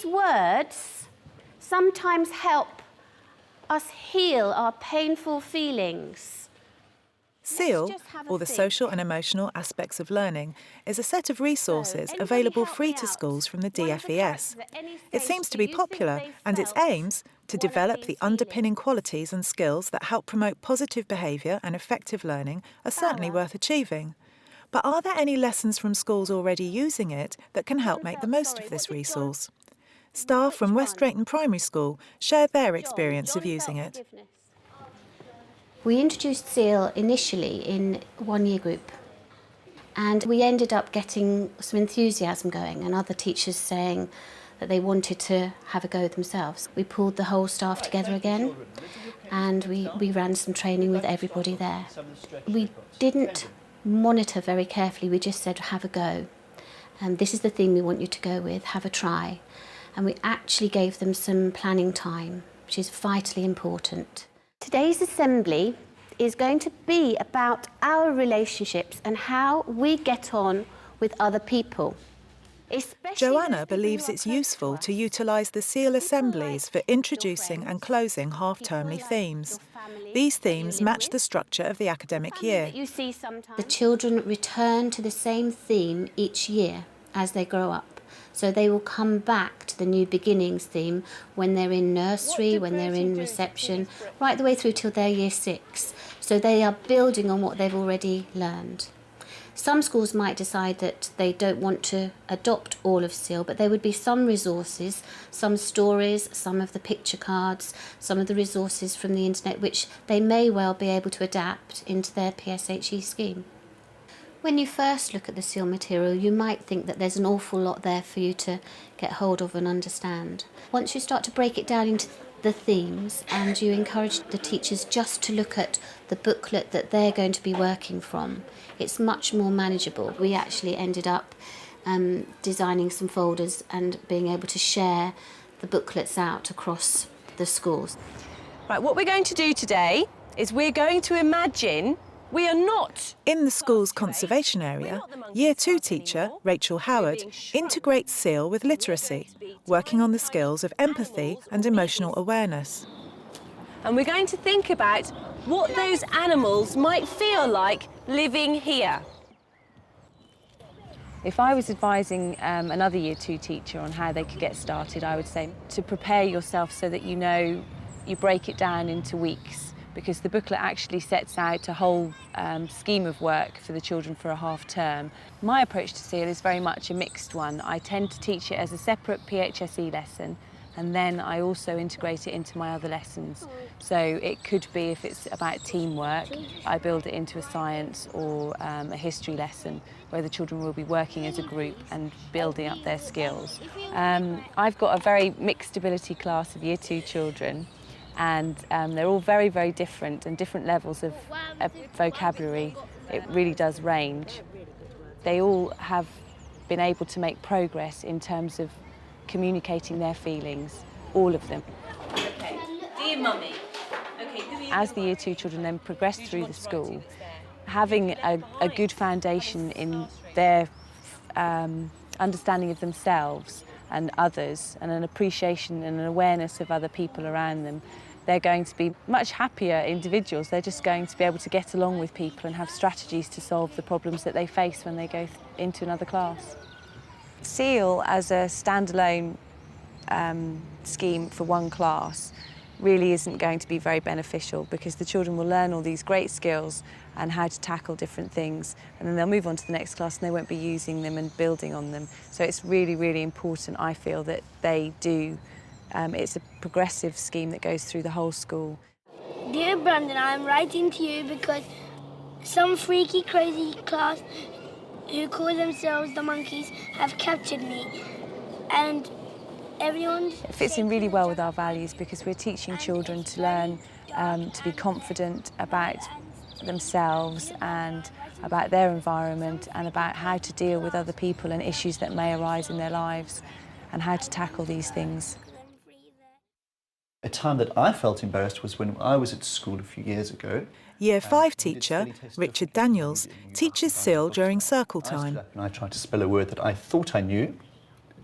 These words sometimes help us heal our painful feelings. SEAL, or the Social and Emotional Aspects of Learning, is a set of resources available free to schools from the DFES. It seems to be popular, and its aims to develop the underpinning qualities and skills that help promote positive behaviour and effective learning are certainly worth achieving. But are there any lessons from schools already using it that can help make the most of this resource? Staff from West Drayton Primary School shared their experience of using it. We introduced SEAL initially in one-year group, and we ended up getting some enthusiasm going and other teachers saying that they wanted to have a go themselves. We pulled the whole staff together again, and we ran some training with everybody there. We didn't monitor very carefully, we just said have a go. And this is the theme we want you to go with, have a try. And we actually gave them some planning time, which is vitally important. Today's assembly is going to be about our relationships and how we get on with other people. Joanna believes it's useful to utilise the SEAL assemblies for introducing and closing half-termly themes. These themes match the structure of the academic year. The children return to the same theme each year as they grow up. So they will come back to the New Beginnings theme when they're in nursery, when they're in reception, right the way through till they're year 6. So they are building on what they've already learned. Some schools might decide that they don't want to adopt all of SEAL, but there would be some resources, some stories, some of the picture cards, some of the resources from the internet, which they may well be able to adapt into their PSHE scheme. When you first look at the SEAL material, you might think that there's an awful lot there for you to get hold of and understand. Once you start to break it down into the themes and you encourage the teachers just to look at the booklet that they're going to be working from, it's much more manageable. We actually ended up designing some folders and being able to share the booklets out across the schools. Right, what we're going to do today is we're going to imagine we are not. In the school's conservation area, Year 2 teacher Rachel Howard integrates SEAL with literacy, working on the skills of empathy and emotional awareness. And we're going to think about what those animals might feel like living here. If I was advising another Year 2 teacher on how they could get started, I would say to prepare yourself so that you know you break it down into weeks, because the booklet actually sets out a whole scheme of work for the children for a half term. My approach to SEAL is very much a mixed one. I tend to teach it as a separate PSHE lesson, and then I also integrate it into my other lessons. So it could be, if it's about teamwork, I build it into a science or a history lesson where the children will be working as a group and building up their skills. I've got a very mixed ability class of Year 2 children, and they're all very, very different, and different levels of vocabulary. It really does range. They all have been able to make progress in terms of communicating their feelings, all of them. Okay, dear mummy. Okay, as the Year 2 children then progress through the school, having a good foundation in their understanding of themselves and others, and an appreciation and an awareness of other people around them, they're going to be much happier individuals. They're just going to be able to get along with people and have strategies to solve the problems that they face when they go into another class. SEAL as a standalone scheme for one class really isn't going to be very beneficial, because the children will learn all these great skills and how to tackle different things, and then they'll move on to the next class and they won't be using them and building on them. So it's really, really important, I feel, that they do. It's a progressive scheme that goes through the whole school. Dear Brandon, I'm writing to you because some freaky, crazy class who call themselves the Monkeys have captured me, and everyone... It fits in really well with our values, because we're teaching children to learn to be confident about themselves and about their environment, and about how to deal with other people and issues that may arise in their lives, and how to tackle these things. A time that I felt embarrassed was when I was at school a few years ago. Year 5 teacher Richard Daniels teaches SEAL during circle time. And I tried to spell a word that I thought I knew,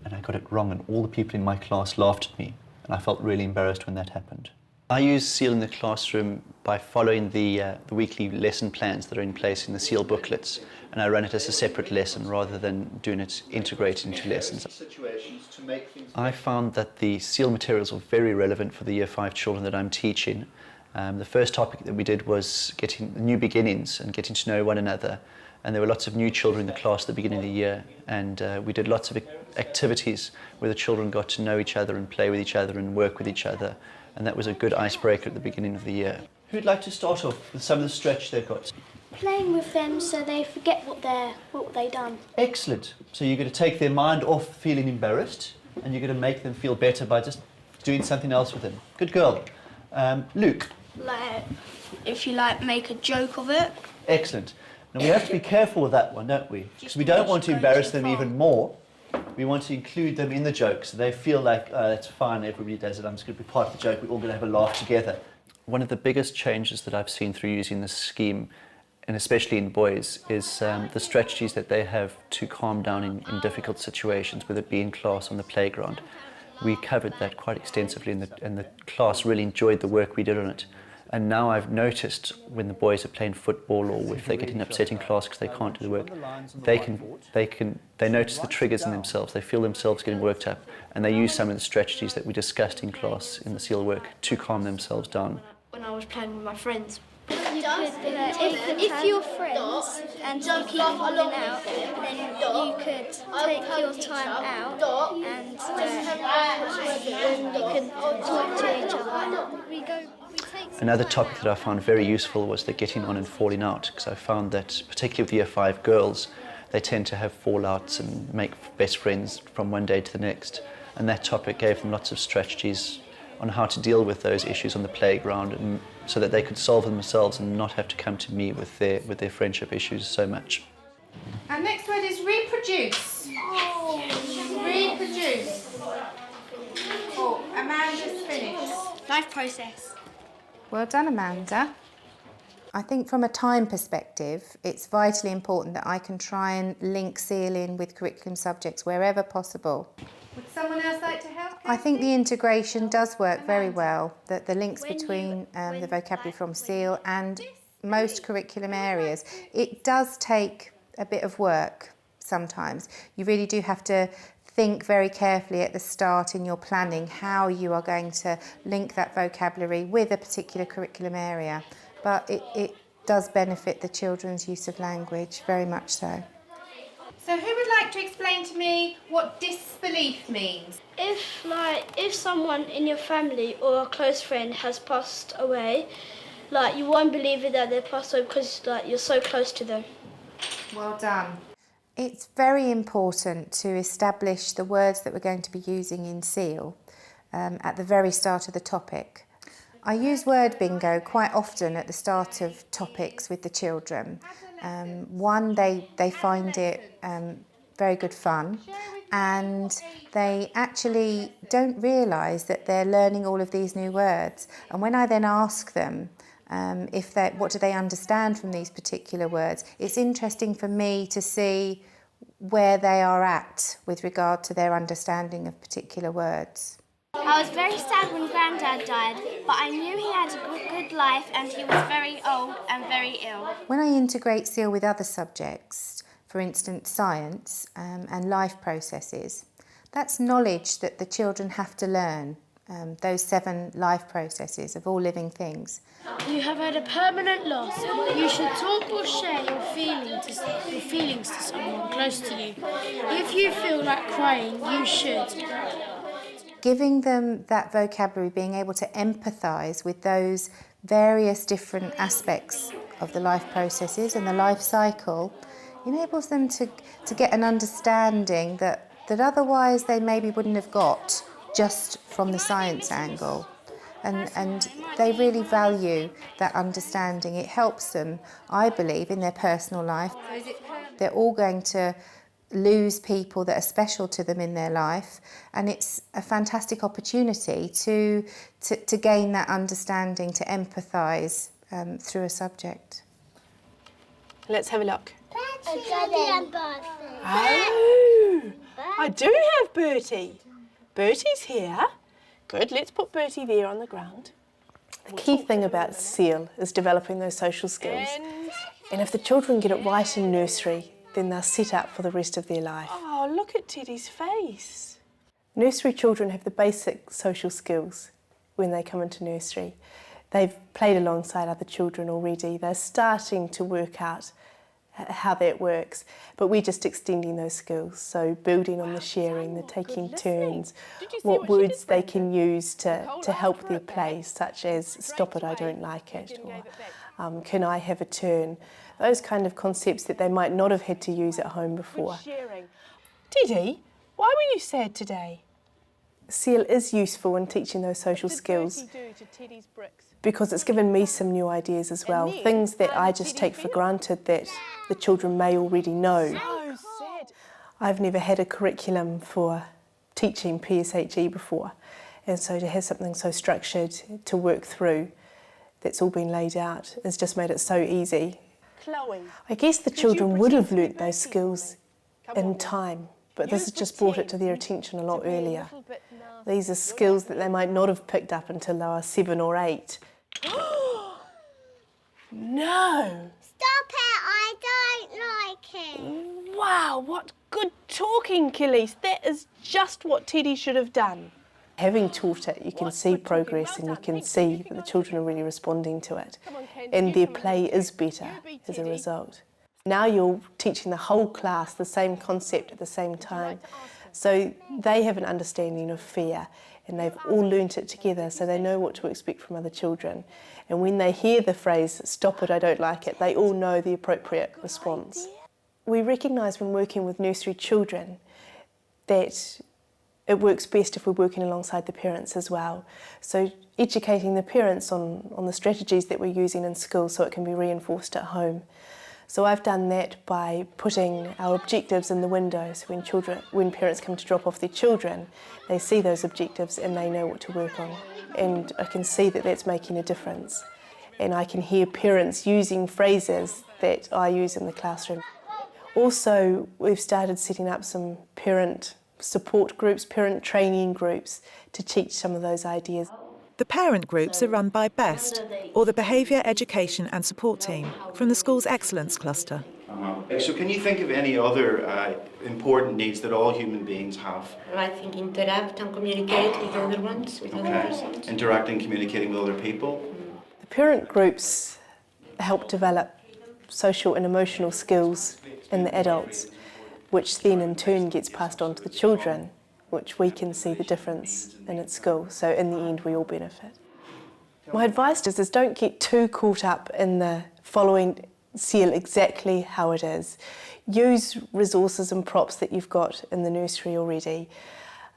and I got it wrong, and all the people in my class laughed at me, and I felt really embarrassed when that happened. I use SEAL in the classroom by following the weekly lesson plans that are in place in the SEAL booklets, and I run it as a separate lesson rather than doing it integrated into lessons. I found that the SEAL materials were very relevant for the Year 5 children that I'm teaching. The first topic that we did was getting new beginnings and getting to know one another, and there were lots of new children in the class at the beginning of the year, and we did lots of activities where the children got to know each other and play with each other and work with each other. And that was a good icebreaker at the beginning of the year. Who'd like to start off with some of the stretch they've got? Playing with them so they forget what they done. Excellent. So you're going to take their mind off feeling embarrassed, and you're going to make them feel better by just doing something else with them. Good girl. Luke. Like, if you make a joke of it. Excellent. Now we have to be careful with that one, don't we? Because we don't want to embarrass them even more. We want to include them in the joke so they feel like, oh, that's fine, everybody does it, I'm just going to be part of the joke, we're all going to have a laugh together. One of the biggest changes that I've seen through using this scheme, and especially in boys, is the strategies that they have to calm down in difficult situations, whether it be in class or on the playground. We covered that quite extensively, and the class really enjoyed the work we did on it. And now I've noticed when the boys are playing football, or if they're getting upset in class because they can't do the work, they notice the triggers in themselves. They feel themselves getting worked up, and they use some of the strategies that we discussed in class in the SEAL work to calm themselves down. When I was playing with my friends, if you're friends and you keep falling out, then you could take your time out and you can talk to each other. Another topic that I found very useful was the getting on and falling out, because I found that, particularly with Year 5 girls, they tend to have fallouts and make best friends from one day to the next. And that topic gave them lots of strategies on how to deal with those issues on the playground, and so that they could solve them themselves and not have to come to me with their friendship issues so much. Our next word is reproduce. Oh. Reproduce. Oh, Amanda's finished. Life process. Well done, Amanda. I think from a time perspective, it's vitally important that I can try and link SEAL in with curriculum subjects wherever possible. Would someone else like to help? I think the integration does work very well, that the links between the vocabulary from SEAL and most curriculum areas. It does take a bit of work sometimes. You really do have to think very carefully at the start in your planning how you are going to link that vocabulary with a particular curriculum area. But it does benefit the children's use of language, very much so. So who would like to explain to me what disbelief means? If someone in your family or a close friend has passed away, you won't believe it that they passed away because you're so close to them. Well done. It's very important to establish the words that we're going to be using in SEAL at the very start of the topic. I use word bingo quite often at the start of topics with the children. One, they find it very good fun, and they actually don't realise that they're learning all of these new words. And when I then ask them what do they understand from these particular words, it's interesting for me to see where they are at with regard to their understanding of particular words. I was very sad when Grandad died, but I knew he had a good life and he was very old and very ill. When I integrate SEAL with other subjects, for instance science and life processes, that's knowledge that the children have to learn, those 7 life processes of all living things. You have had a permanent loss. You should talk or share your feelings to someone close to you. If you feel like crying, you should. Giving them that vocabulary, being able to empathise with those various different aspects of the life processes and the life cycle, enables them to get an understanding that otherwise they maybe wouldn't have got just from the science angle. And they really value that understanding. It helps them, I believe, in their personal life. They're all going to lose people that are special to them in their life, and it's a fantastic opportunity to gain that understanding, to empathise through a subject. Let's have a look. A garden. Oh, I do have Bertie. Bertie's here. Good, let's put Bertie there on the ground. The key thing about SEAL is developing those social skills. And if the children get it right in nursery, then they're set up for the rest of their life. Oh, look at Teddy's face. Nursery children have the basic social skills when they come into nursery. They've played alongside other children already. They're starting to work out how that works, but we're just extending those skills. So building on the sharing, the taking turns, what words they can use to help their play, such as stop it, I don't like it, or can I have a turn? Those kind of concepts that they might not have had to use at home before. Teddy, why were you sad today? SEAL is useful in teaching those social skills because it's given me some new ideas as well, things that I just take for granted that the children may already know. I've never had a curriculum for teaching PSHE before, and so to have something so structured to work through that's all been laid out has just made it so easy. I guess the children would have learnt those skills in time, but this has just brought it to their attention a lot earlier. These are skills that they might not have picked up until they were 7 or 8. No! Stop it, I don't like it. Wow, what good talking, Killies. That is just what Teddy should have done. Having taught it, you can see progress and you can see that the children are really responding to it. And their play is better as a result. Now you're teaching the whole class the same concept at the same time. So they have an understanding of fear and they've all learnt it together, so they know what to expect from other children. And when they hear the phrase, stop it, I don't like it, they all know the appropriate response. We recognise when working with nursery children that it works best if we're working alongside the parents as well. So educating the parents on the strategies that we're using in school so it can be reinforced at home. So I've done that by putting our objectives in the windows. When parents come to drop off their children, they see those objectives and they know what to work on. And I can see that that's making a difference. And I can hear parents using phrases that I use in the classroom. Also, we've started setting up some parent support groups, parent training groups to teach some of those ideas. The parent groups are run by BEST, or the Behaviour, Education and Support Team, from the school's Excellence Cluster. So can you think of any other important needs that all human beings have? I think interact and communicate with other ones, with other persons. Interacting, communicating with other people. The parent groups help develop social and emotional skills in the adults, which then in turn gets passed on to the children, which we can see the difference in at school. So in the end, we all benefit. My advice is don't get too caught up in the following SEAL exactly how it is. Use resources and props that you've got in the nursery already.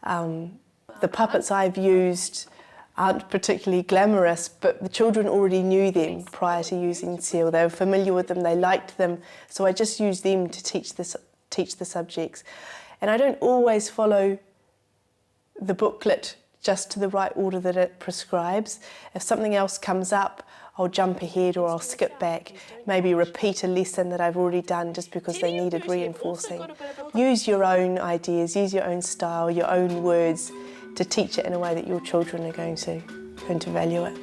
The puppets I've used aren't particularly glamorous, but the children already knew them prior to using SEAL. They were familiar with them, they liked them, so I just used them to teach the subjects. And I don't always follow the booklet just to the right order that it prescribes. If something else comes up, I'll jump ahead or I'll skip back, maybe repeat a lesson that I've already done just because they needed reinforcing. Use your own ideas, use your own style, your own words to teach it in a way that your children are going to value it.